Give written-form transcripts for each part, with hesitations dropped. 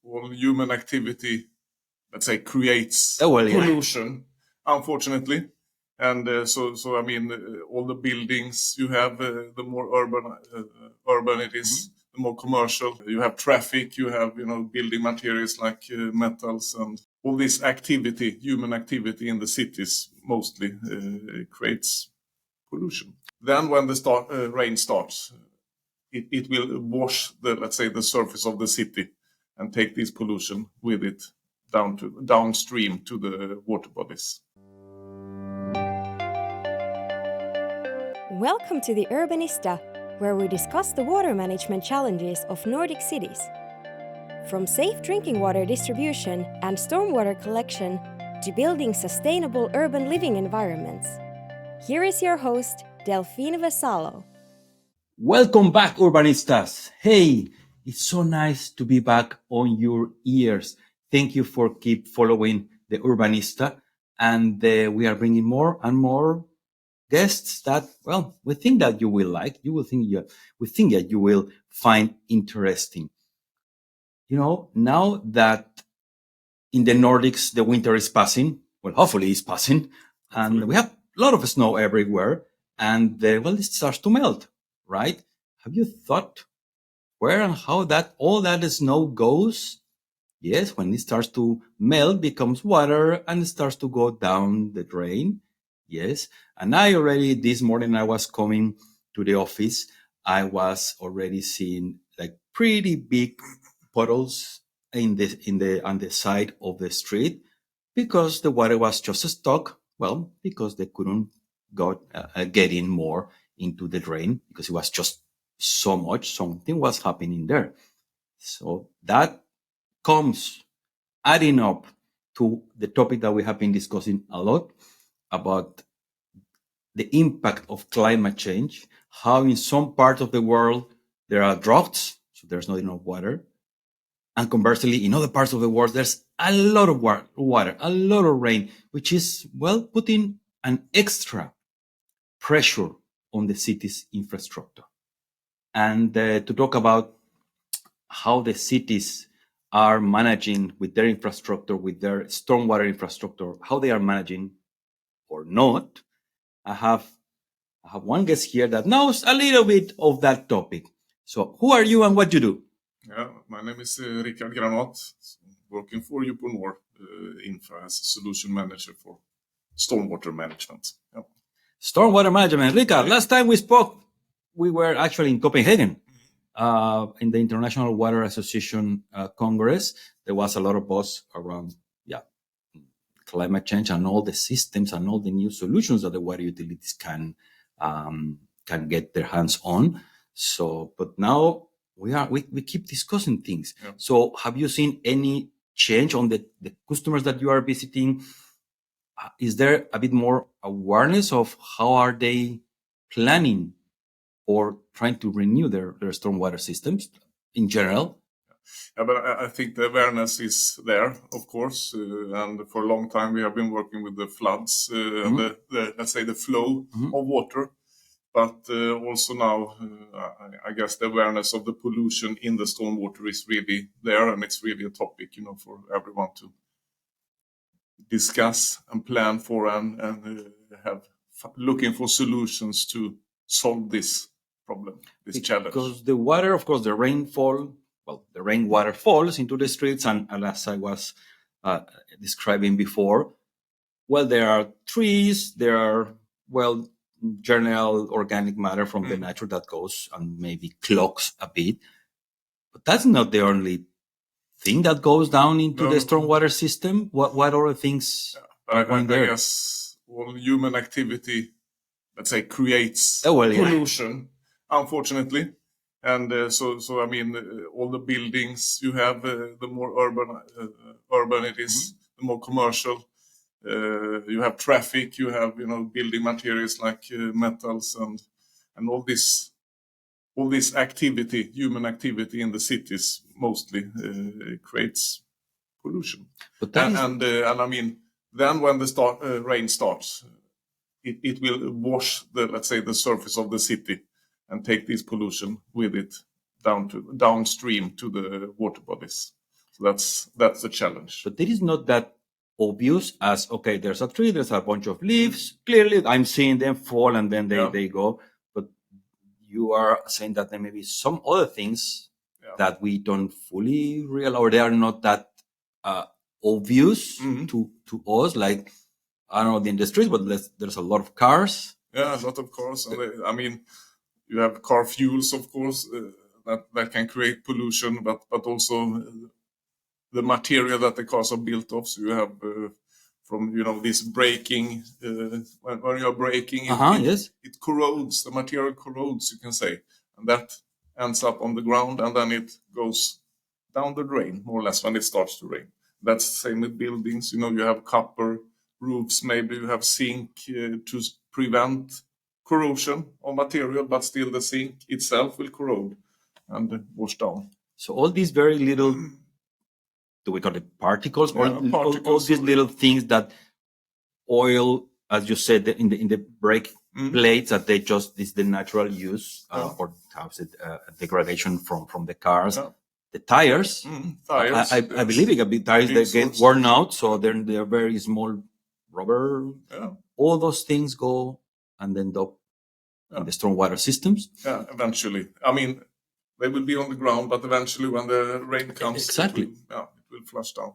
all human activity, let's say, creates pollution, unfortunately. And all the buildings you have, the more urban it is, the more commercial. You have traffic, you have, building materials like metals, and all this activity, human activity in the cities mostly creates pollution. Then when the rain starts, it will wash the surface of the city and take this pollution with it downstream to the water bodies. Welcome to the Urbanista, where we discuss the water management challenges of Nordic cities. From safe drinking water distribution and stormwater collection to building sustainable urban living environments. Here is your host, Delphine Vesalo. Welcome back, Urbanistas. Hey, it's so nice to be back on your ears. Thank you for keep following the Urbanista. And we are bringing more and more guests that, we think that you will like. We think that you will find interesting. Now that in the Nordics, the winter is passing, hopefully it's passing, and we have a lot of snow everywhere, and it starts to melt, right? Have you thought where and how all that snow goes? Yes, when it starts to melt, becomes water and it starts to go down the drain. Yes, and this morning I was coming to the office, I was already seeing like pretty big puddles on the side of the street because the water was just stuck. Because they couldn't get in more into the drain because it was just so much. Something was happening there. So that comes adding up to the topic that we have been discussing a lot about the impact of climate change, how in some parts of the world there are droughts, so there's not enough water. And conversely, in other parts of the world, there's a lot of water, a lot of rain, which is, putting an extra pressure on the city's infrastructure. And to talk about how the cities are managing with their infrastructure, with their stormwater infrastructure, how they are managing or not, I have one guest here that knows a little bit of that topic. So who are you and what you do? Yeah, my name is Rickard Granath, working for Uponor Infra as a solution manager for stormwater management. Yeah. Stormwater management. Rickard, last time we spoke, we were actually in Copenhagen in the International Water Association Congress. There was a lot of buzz around climate change and all the systems and all the new solutions that the water utilities can get their hands on. So, but now we keep discussing things. Yeah. So have you seen any change on the customers that you are visiting? Is there a bit more awareness of how are they planning or trying to renew their stormwater systems in general? Yeah, but I think the awareness is there, of course, and for a long time we have been working with the floods and the flow of water. But also now, I guess the awareness of the pollution in the stormwater is really there, and it's really a topic, for everyone to discuss and plan for, and looking for solutions to solve this problem, this challenge. Because the water, of course, the rainwater falls into the streets, and as I was describing before, there are trees, there are, general organic matter from the nature that goes and maybe clogs a bit. But that's not the only thing that goes down into the stormwater system. What other things are going there? I guess all human activity, let's say, creates pollution, unfortunately. And all the buildings you have, the more urban it is, the more commercial. You have traffic, you have, building materials like metals, and all this activity, human activity in the cities mostly creates pollution. But then when the rain starts, it will wash the surface of the city and take this pollution with it downstream to the water bodies. So that's the challenge. But it is not that obvious as, okay, there's a tree, there's a bunch of leaves. Clearly, I'm seeing them fall and then they go. But you are saying that there may be some other things that we don't fully realize, or they are not that obvious to us. Like, I don't know the industries, but there's a lot of cars. Yeah, a lot of cars. And I mean, you have car fuels, of course, that can create pollution, but also the material that the cars are built of. So you have from this braking, when you're braking, it corrodes. The material corrodes, you can say, and that ends up on the ground, and then it goes down the drain, more or less, when it starts to rain. That's the same with buildings. You have copper roofs, maybe you have zinc to prevent corrosion of material, but still the zinc itself will corrode and wash down. So all these very little, do we call it particles? All these little things that oil, as you said, in the brake plates, that they just, is the natural use or how's it, degradation from the cars. Yeah. The tires, I believe it can be tires that get worn out, so they're very small rubber. Yeah. All those things go and end up in the stormwater systems. Yeah, eventually. I mean, they will be on the ground, but eventually when the rain comes, exactly, it will flush down.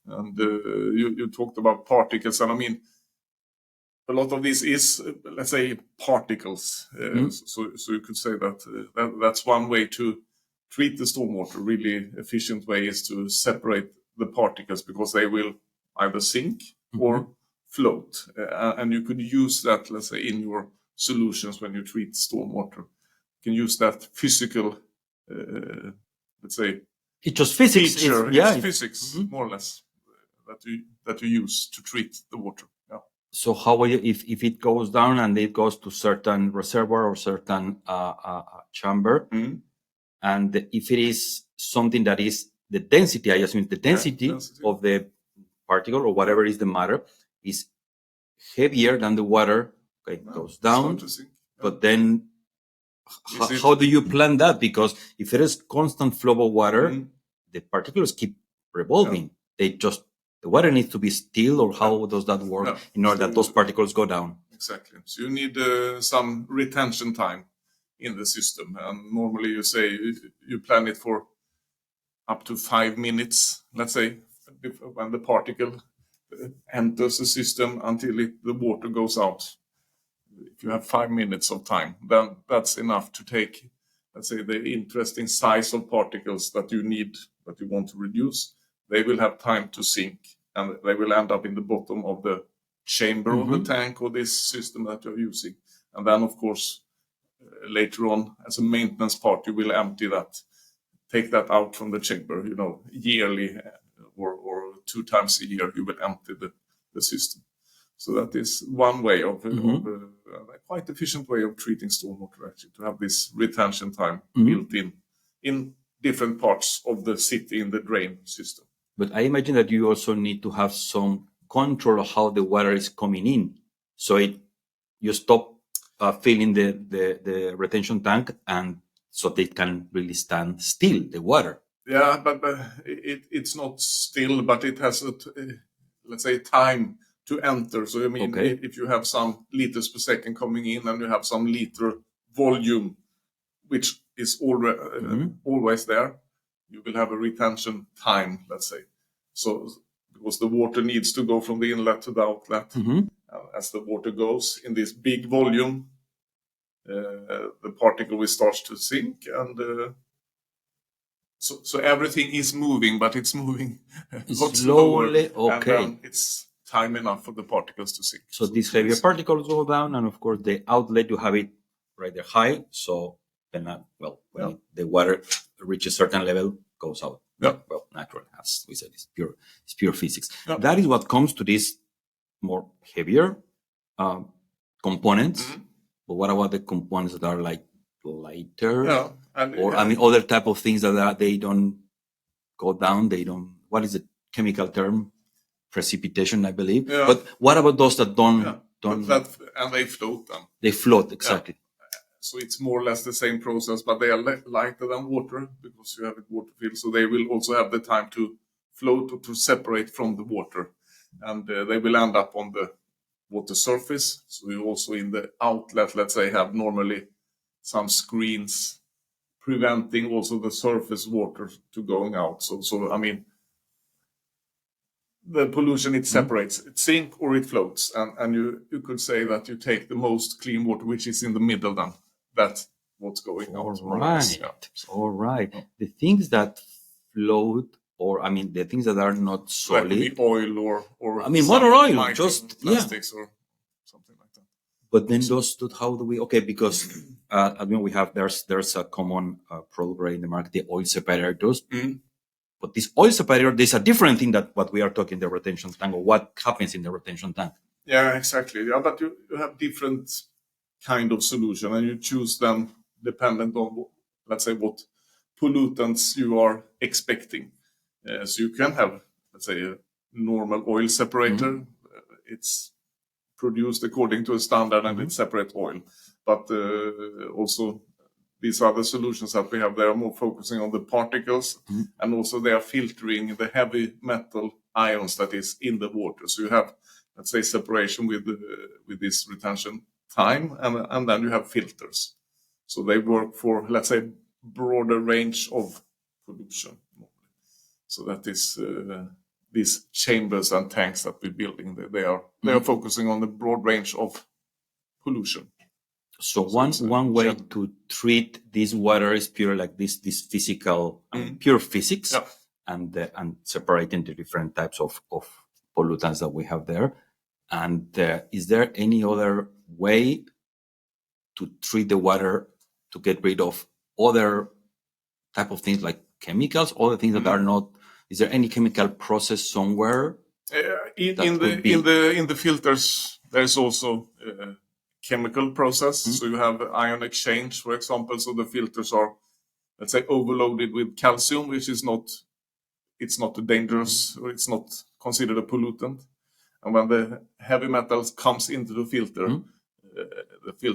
And you talked about particles, and I mean, a lot of this is, let's say, particles. So you could say that that's one way to treat the stormwater. Really efficient way is to separate the particles, because they will either sink or float. And you could use that, let's say, in your solutions when you treat stormwater. You can use that physical, let's say, it's just physics. It's physics, more or less, that you use to treat the water. Yeah. So how will you, if it goes down and it goes to certain reservoir or certain chamber, and if it is something that is the density, I assume the density of the particle or whatever is the matter is heavier than the water, okay, goes down. But then how do you plan that? Because if there is constant flow of water, the particles keep revolving. The water needs to be still, or how does that work in order that those particles go down? Exactly. So you need some retention time in the system. And normally you say you plan it for up to 5 minutes, let's say, when the particle enters the system until the water goes out. If you have 5 minutes of time, then that's enough to take, let's say, the interesting size of particles that you need, that you want to reduce. They will have time to sink, and they will end up in the bottom of the chamber of the tank or this system that you're using. And then, of course, later on, as a maintenance part, you will empty that, take that out from the chamber, yearly or 2 times a year, you will empty the system. So that is one way of a quite efficient way of treating stormwater, actually, to have this retention time built in different parts of the city in the drain system. But I imagine that you also need to have some control of how the water is coming in. So you stop filling the retention tank, and so they can really stand still, the water. Yeah, but it's not still, but it has let's say, time to enter. So I mean, if you have some liters per second coming in, and you have some liter volume, which is always there, you will have a retention time, let's say. So because the water needs to go from the inlet to the outlet, as the water goes in this big volume, the particle will start to sink, and so everything is moving, but it's moving slowly. And then it's time enough for the particles to sink. So these heavier particles go down, and of course the outlet, you have it right there high. So then, when the water reaches a certain level, goes out. Yeah. Well, natural, as we said, it's pure physics. Yeah. That is what comes to these more heavier components. But what about the components that are like lighter? Yeah. I mean, other type of things that they don't go down. They don't. What is the chemical term? Precipitation, I believe. Yeah. But what about those that don't? And they float then. They float, exactly. so it's more or less the same process, but they are lighter than water because you have it water filled. So they will also have the time to float or to separate from the water, and they will end up on the water surface. So you also in the outlet, let's say, have normally some screens preventing also the surface water to going out. So I mean, the pollution, it separates, it sinks or it floats, and you could say that you take the most clean water, which is in the middle. Then that's what's going out. All right. The things that float, or I mean, the things that are not solid, like oil or I mean, motor oil, just plastics or something like that. But then how do we? Okay, because I mean, we have there's a common product in the market, the oil separators. But this oil separator, there's a different thing that what we are talking, the retention tank, or what happens in the retention tank. Yeah, exactly. Yeah, but you have different kind of solution, and you choose them dependent on, let's say, what pollutants you are expecting. So you can have, let's say, a normal oil separator. It's produced according to a standard, and it separates oil. But also these other solutions that we have, they are more focusing on the particles, and also they are filtering the heavy metal ions that is in the water. So you have, let's say, separation with this retention time, and then you have filters. So they work for, let's say, broader range of pollution. So that is these chambers and tanks that we're building. They are focusing on the broad range of pollution. So one way to treat this water is pure like this physical, pure physics, and separating the different types of pollutants that we have there. And is there any other way to treat the water to get rid of other type of things like chemicals, other things that are not? Is there any chemical process somewhere? In the filters, there's also chemical process. So you have ion exchange, for example. So the filters are, let's say, overloaded with calcium, which is it's not dangerous, or it's not considered a pollutant. And when the heavy metals comes into the filter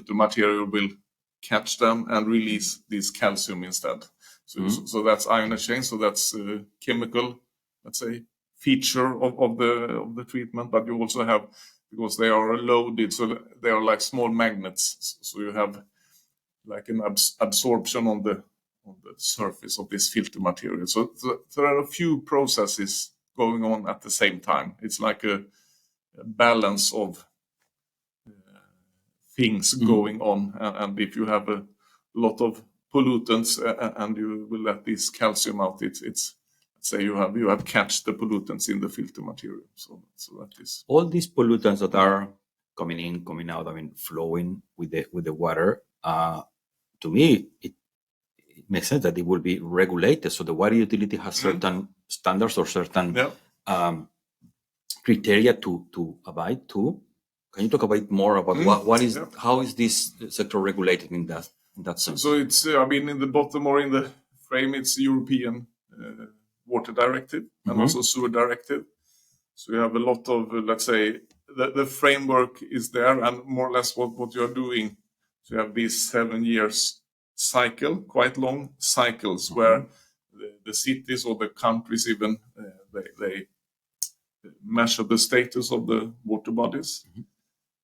material will catch them and release this calcium instead. So that's ion exchange. So that's a chemical, let's say, feature of the treatment. But you also have, because they are loaded, so they are like small magnets. So you have like an absorption on the surface of this filter material. So there are a few processes going on at the same time. It's like a balance of things going on. And if you have a lot of pollutants and you will let this calcium out, it's let's say you have catch the pollutants in the filter material. So that is all these pollutants that are coming in, coming out. I mean, flowing with the water. To me, it makes sense that it will be regulated. So the water utility has certain standards or certain criteria to abide to. Can you talk a bit more about how is this sector regulated in that sense? So it's I mean, in the bottom or in the frame, it's European Water Directive and also Sewer Directive. So you have a lot of, let's say, the framework is there, and more or less what you are doing. So you have these 7 years cycle, quite long cycles, where the cities or the countries even they measure the status of the water bodies,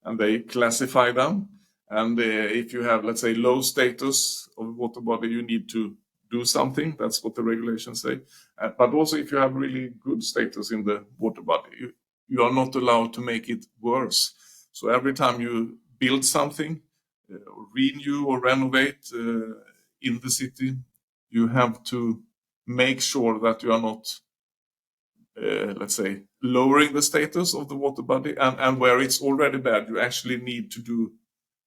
and they classify them. And if you have, let's say, low status of water body, you need to do something. That's what the regulations say. But also, if you have really good status in the water body, you are not allowed to make it worse. So every time you build something, renew or renovate in the city, you have to make sure that you are not, let's say, lowering the status of the water body. And where it's already bad, you actually need to do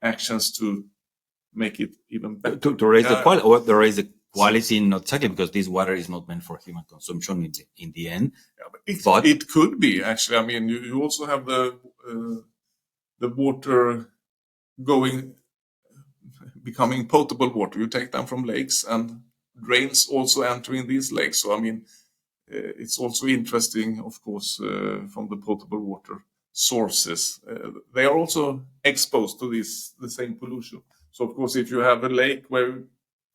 actions to make it even better. To raise the quality, or to raise the quality, not exactly, because this water is not meant for human consumption in the end. Yeah, but it could be, actually. I mean, you also have the water becoming potable water. You take them from lakes, and drains also entering these lakes. So, I mean, it's also interesting, of course, from the potable water sources. They are also exposed to the same pollution. So of course, if you have a lake where you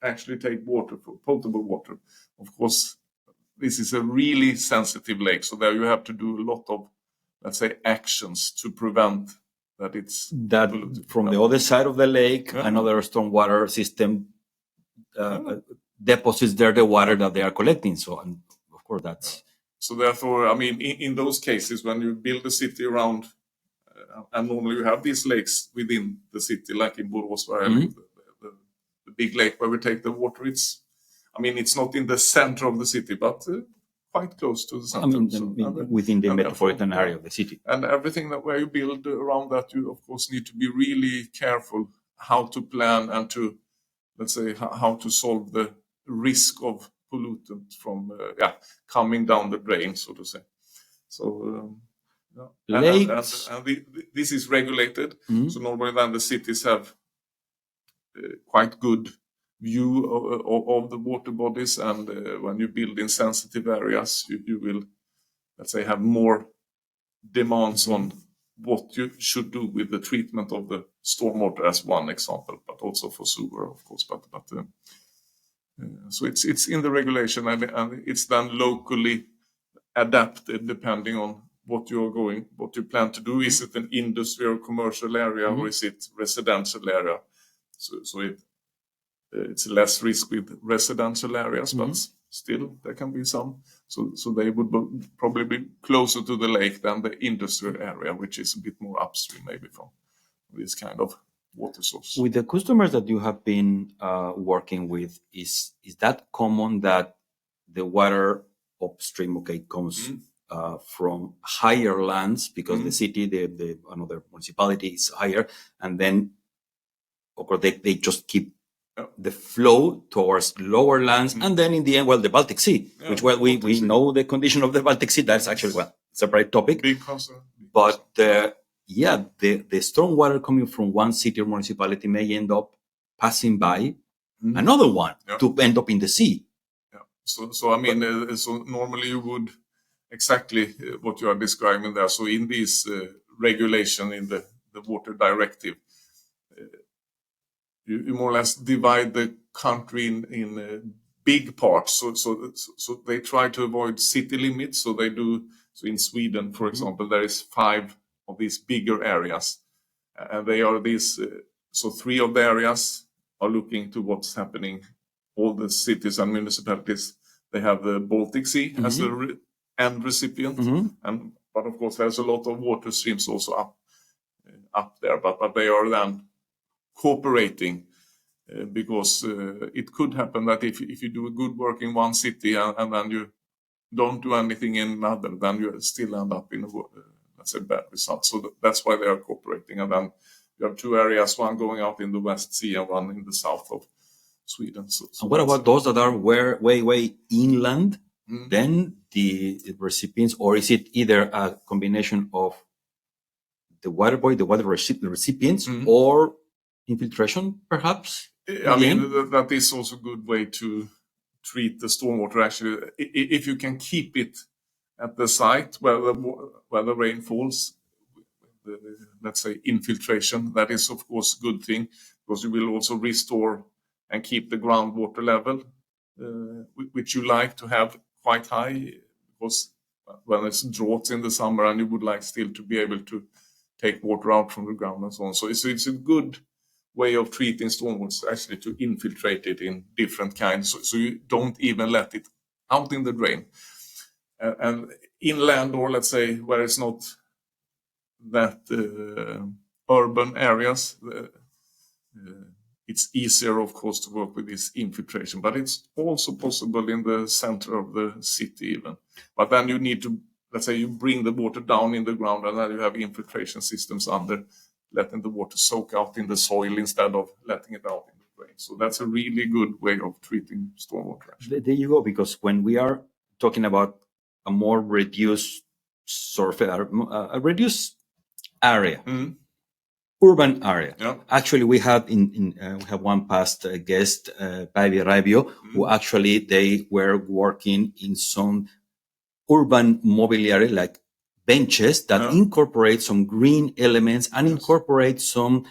actually take water for potable water, of course, this is a really sensitive lake. So there you have to do a lot of, let's say, actions to prevent that it's that polluted. from the other side of the lake, another stormwater system deposits there the water that they are collecting. So, and of course, that's. So therefore, I mean, in those cases, when you build a city around, and normally you have these lakes within the city, like in Borås, where I live, the big lake where we take the water, it's not in the center of the city, but quite close to the center. Within the metropolitan area of the city. And everything where you build around that, you of course need to be really careful how to plan and to, let's say, how to solve the risk of pollutant from coming down the drain, so to say. So this is regulated. So normally then the cities have quite good view of the water bodies, and when you build in sensitive areas, you will, let's say, have more demands on what you should do with the treatment of the stormwater as one example, but also for sewer, of course. So it's in the regulation, and it's then locally adapted depending on what you plan to do. Is it an industry or commercial area, or is it residential area? So it's less risk with residential areas, but still there can be some. So they would probably be closer to the lake than the industrial area, which is a bit more upstream maybe from this kind of water source. With the customers that you have been working with, is that common that the water upstream comes from higher lands because the city, the another municipality is higher, and then of course they just keep the flow towards lower lands, and then in the end, the Baltic Sea, which we know the condition of the Baltic Sea. That's actually a separate topic. Big concern. But the stormwater coming from one city or municipality may end up passing by another one to end up in the sea. Yeah. So normally you would exactly what you are describing there. So in this regulation in the water directive, you more or less divide the country in big parts. So they try to avoid city limits. So they do. So in Sweden, for example, there is 5 of these bigger areas, and they are these. So 3 of the areas are looking to what's happening. All the cities and municipalities, they have the Baltic Sea as the end recipient, but of course there's a lot of water streams also up there. But they are then cooperating because it could happen that if you do a good work in one city and then you don't do anything in another, then you still end up in let's say bad result. So that's why they are cooperating. And then you have 2 areas, one going out in the West Sea and one in the south of Sweden. So and what about those that are way inland? Then the recipients, or is it either a combination of the water body, the water recipients, or infiltration, perhaps? I mean, that is also a good way to treat the stormwater. Actually, if you can keep it at the site where the rain falls, let's say infiltration, that is of course a good thing, because you will also restore and keep the groundwater level, which you like to have quite high, because when it's droughts in the summer and you would like still to be able to take water out from the ground and so on. So it's a good way of treating stormwater, actually, to infiltrate it in different kinds, so you don't even let it out in the drain. And inland, or let's say where it's not that urban areas, it's easier, of course, to work with this infiltration, but it's also possible in the center of the city even. But then you need to, let's say, you bring the water down in the ground, and then you have infiltration systems under, letting the water soak out in the soil instead of letting it out in the drain. So that's a really good way of treating stormwater. Actually. There you go, because when we are talking about a more reduced surface, a reduced area, urban area. Yeah. Actually, we have we have one past guest, Päivi Raivio, who actually they were working in some urban mobiliary, like benches that incorporate some green elements and incorporate some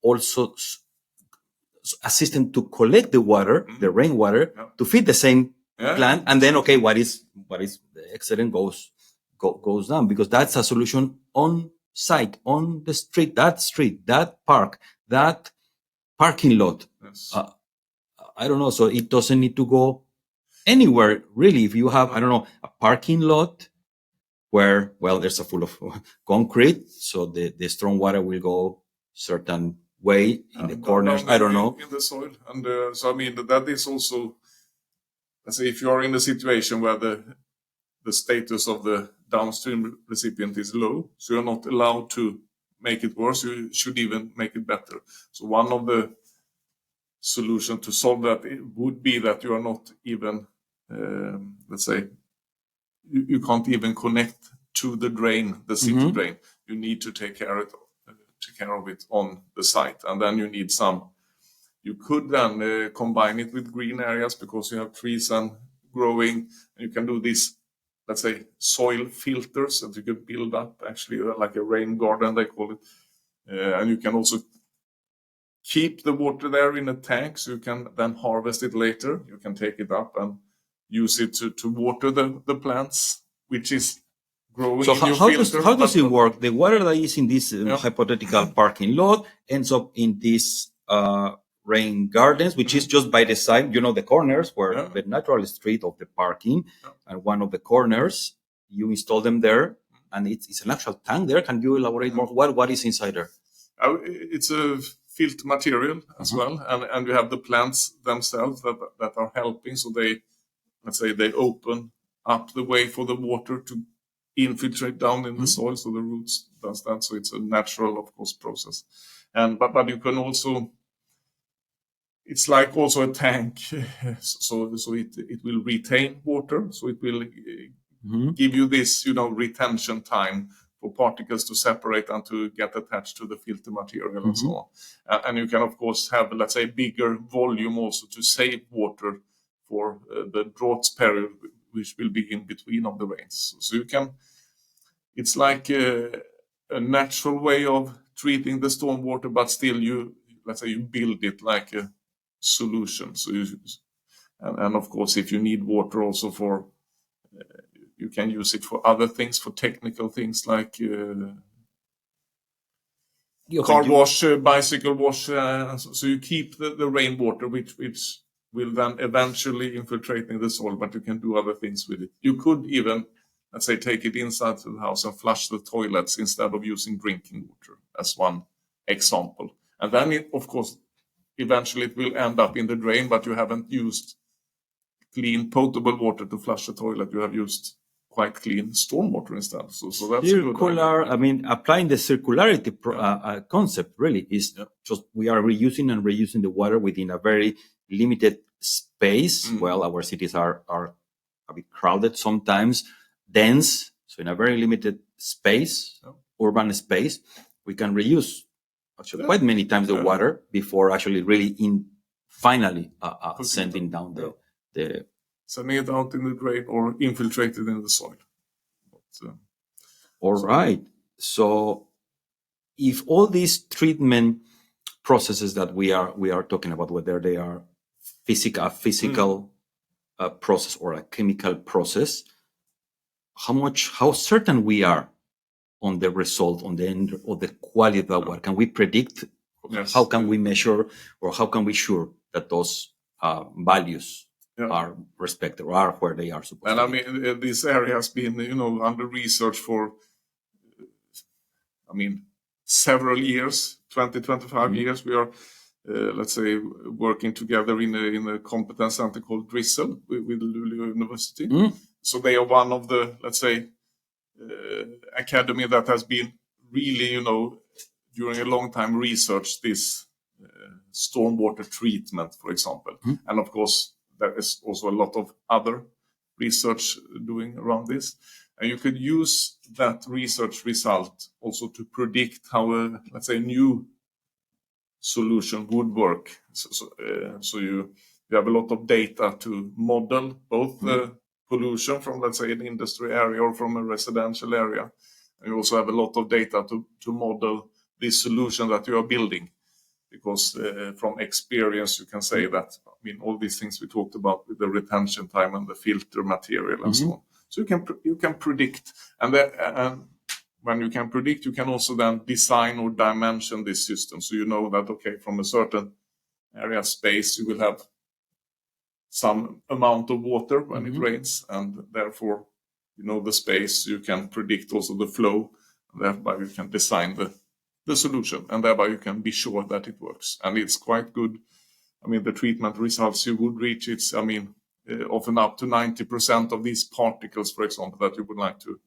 also a system to collect the water, the rainwater, to feed the same plant, and then what is the excellent goes down, because that's a solution on site, on the street, that park, that parking lot. Yes. I don't know. So it doesn't need to go anywhere really. If you have, I don't know, a parking lot where, there's a full of concrete, so the stormwater will go certain way in the corners. I don't know. In the soil. And so, I mean, that is also, let's say, if you are in a situation where the status of the downstream recipient is low, so you're not allowed to make it worse, you should even make it better. So one of the solutions to solve that would be that you are not even, let's say, you can't even connect to the drain, the city drain. You need to take care of it on the site, and then you need you could then combine it with green areas, because you have trees and growing, and you can do this, let's say, soil filters that you can build up, actually like a rain garden they call it, and you can also keep the water there in a tank, so you can then harvest it later. You can take it up and use it to water the plants, which is growing. So how does it work? The water that is in this hypothetical parking lot ends up in this rain gardens, which is just by the side, the corners where the natural street of the parking, and one of the corners, you install them there, and it's an actual tank there. Can you elaborate more? What is inside there? It's a filter material as well, and you have the plants themselves that are helping. So they open up the way for the water to infiltrate down in the soil, so the roots does that. So it's a natural, of course, process. And but you can also, it's like also a tank, so it will retain water, so it will give you this, retention time for particles to separate and to get attached to the filter material and so on. And you can, of course, have, let's say, bigger volume also to save water for the drought period, which will be in between of the rains. So you can, it's like a natural way of treating the stormwater, but still you build it like a solution. So and of course, if you need water also for, you can use it for other things, for technical things like car wash, bicycle wash. So you keep the rainwater, which will then eventually infiltrate in the soil, but you can do other things with it. You could even, let's say, take it inside the house and flush the toilets instead of using drinking water, as one example. And then, of course, eventually it will end up in the drain, but you haven't used clean, potable water to flush the toilet. You have used quite clean stormwater instead. So that's circular. I mean, applying the circularity concept really is just, we are reusing and reusing the water within a very limited space. Well, our cities are a bit crowded sometimes, dense. So in a very limited space, urban space, we can reuse actually quite many times the water before actually really finally sending down the sending it out in the drain or infiltrated in the soil. All right. So if all these treatment processes that we are talking about, whether they are physical process or a chemical process, how certain we are on the result, on the end, or the quality of the water? Can we predict? Yes. How can we measure, or how can we sure that those values are respected or are where they are supposed to be? And I mean, this area has been, under research for, several years, 25 years. We are, let's say, working together in a competence center called Drizzle with Luleå University. So they are one of the, let's say, academy that has been really, during a long time researched this stormwater treatment, for example. And of course, there is also a lot of other research doing around this. And you could use that research result also to predict how let's say, new solution would work. So you have a lot of data to model both the pollution from, let's say, an industry area or from a residential area. And you also have a lot of data to model this solution that you are building. because from experience you can say that, I mean, all these things we talked about with the retention time and the filter material and so on. So you can predict, and when you can predict, you can also then design or dimension this system. So you know that, okay, from a certain area space, you will have some amount of water when it rains, and therefore, you know, the space, you can predict also the flow, and thereby you can design the solution, and thereby you can be sure that it works. And it's quite good. I mean, the treatment results you would reach, it's, I mean, often up to 90% of these particles, for example, that you would like to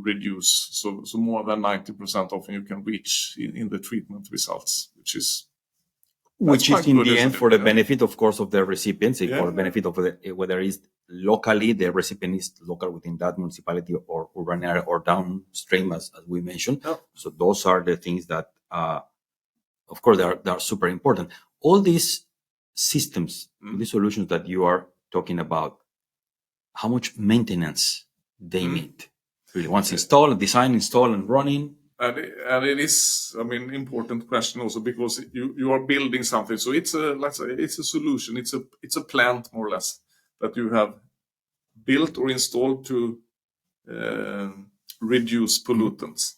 reduce. So more than 90% often you can reach in the treatment results, which is in the end for the benefit, of course, of the recipients, for the benefit of whether it's locally, the recipient is local within that municipality or urban area or downstream, as we mentioned. So those are the things that, of course, they are super important. All these systems, these solutions that you are talking about, how much maintenance they need? Really, once installed, design, installed, and running. And it is, I mean, important question also, because you are building something. So it's a solution. It's a plant, more or less, that you have built or installed to reduce pollutants.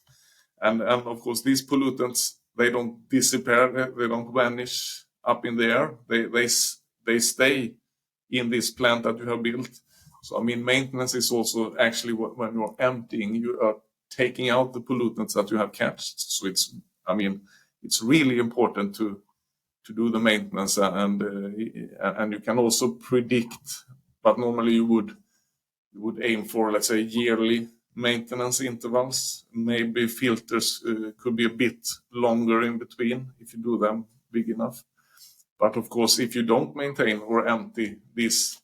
And of course, these pollutants, they don't disappear. They don't vanish up in the air. They stay in this plant that you have built. So, I mean, maintenance is also actually when you're emptying, you are taking out the pollutants that you have catched. So it's really important to do the maintenance, and you can also predict, but normally you would aim for, let's say, yearly maintenance intervals. Maybe filters could be a bit longer in between if you do them big enough. But of course, if you don't maintain or empty these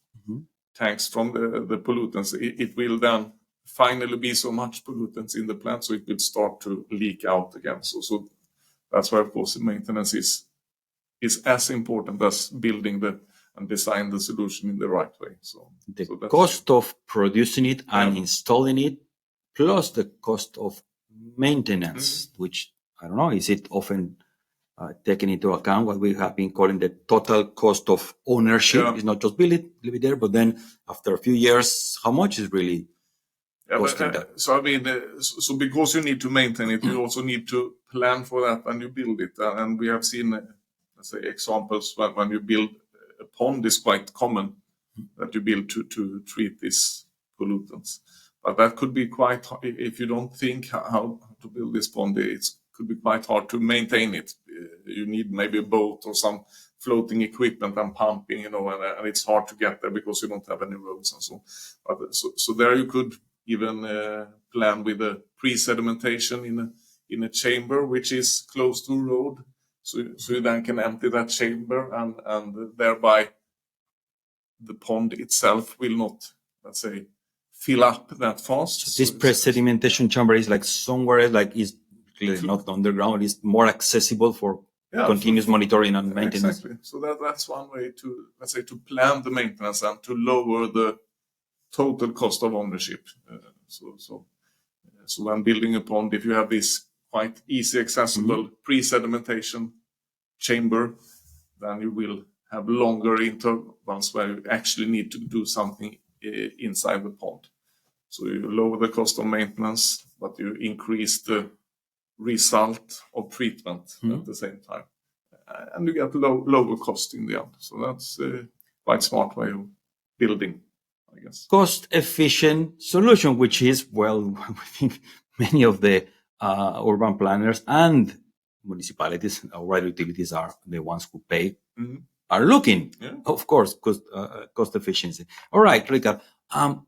tanks from the pollutants, it will then finally be so much pollutants in the plant, so it will start to leak out again. So that's why, of course, maintenance is as important as building and design the solution in the right way. So the cost of producing it and installing it, plus the cost of maintenance, which, I don't know, is it often taken into account what we have been calling the total cost of ownership? It's not just build it, leave it there, but then after a few years, how much is really costing that? So I mean, so because you need to maintain it, you also need to plan for that when you build it. And we have seen, let's say, examples when you build a pond is quite common that you build to treat these pollutants. But that could be quite, if you don't think how to build this pond, it could be quite hard to maintain it. You need maybe a boat or some floating equipment and pumping, and it's hard to get there because you don't have any roads and so on. But so there you could even plan with a pre-sedimentation in a chamber which is close to a road. So you then can empty that chamber, and thereby the pond itself will not, let's say, fill up that fast. So this pre-sedimentation chamber is like somewhere, like is clearly not underground. It's more accessible for continuous monitoring and maintenance. Exactly. So that's one way to, let's say, to plan the maintenance and to lower the total cost of ownership. So when building a pond, if you have this quite easy accessible pre-sedimentation chamber, then you will have longer intervals where you actually need to do something inside the pond. So you lower the cost of maintenance, but you increase the result of treatment at the same time. And you get lower cost in the end. So that's a quite smart way of building, I guess. Cost-efficient solution, which is, well, I think many of the urban planners and municipalities or utilities are the ones who pay, are looking, of course, cost efficiency. All right, Rickard, to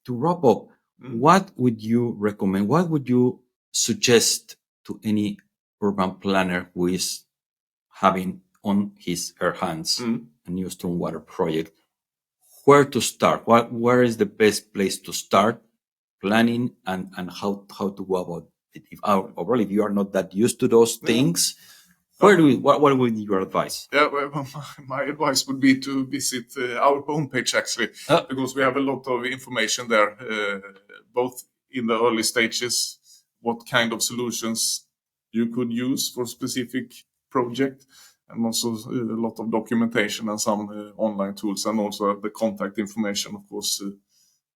wrap up, what would you recommend? What would you suggest to any urban planner who is having on his or her hands a new stormwater project? Where to start? Where is the best place to start planning, and how to go about it? If you are not that used to those things, what would be your advice? Yeah, well, my advice would be to visit our homepage, actually, because we have a lot of information there, both in the early stages, what kind of solutions you could use for specific project, and also a lot of documentation and some online tools, and also the contact information, of course,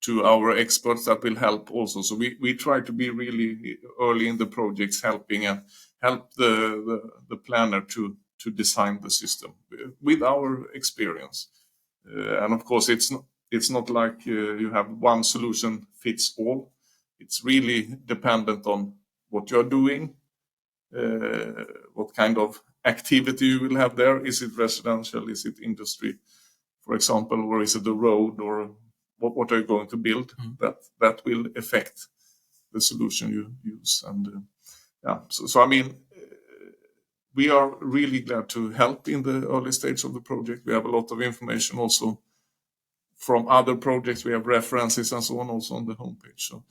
to our experts that will help also. So we try to be really early in the projects, helping and help the planner to design the system with our experience. And of course, it's not like you have one solution fits all. It's really dependent on what you're doing, what kind of activity you will have there. Is it residential? Is it industry, for example, or is it a road, or what are you going to build? That will affect the solution you use. And so I mean, we are really glad to help in the early stage of the project. We have a lot of information also from other projects. We have references and so on also on the homepage. So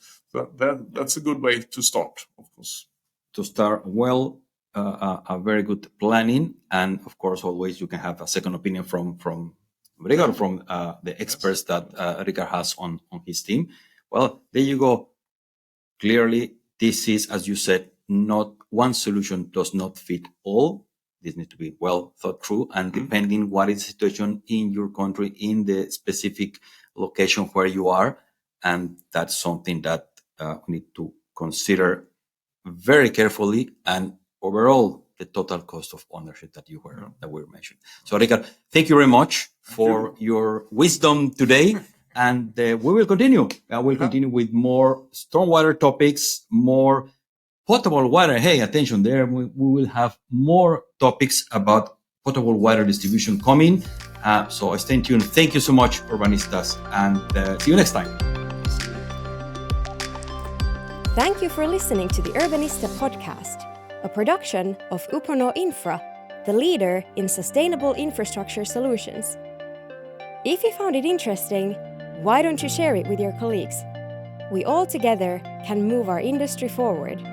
that's a good way to start, of course. To start well, a very good planning, and of course, always you can have a second opinion from Rickard, from the experts that Rickard has on his team. Well, there you go. Clearly, this is, as you said, not one solution does not fit all. This needs to be well thought through, and depending what is the situation in your country, in the specific location where you are, and that's something that we need to consider very carefully, and overall the total cost of ownership that we mentioned. So, Rickard, thank you very much for your wisdom today, and we will continue. We'll continue with more stormwater topics, more potable water. Hey, attention there. We will have more topics about potable water distribution coming. So stay tuned. Thank you so much, Urbanistas, and see you next time. Thank you for listening to the Urbanista podcast, a production of Uponor Infra, the leader in sustainable infrastructure solutions. If you found it interesting, why don't you share it with your colleagues? We all together can move our industry forward.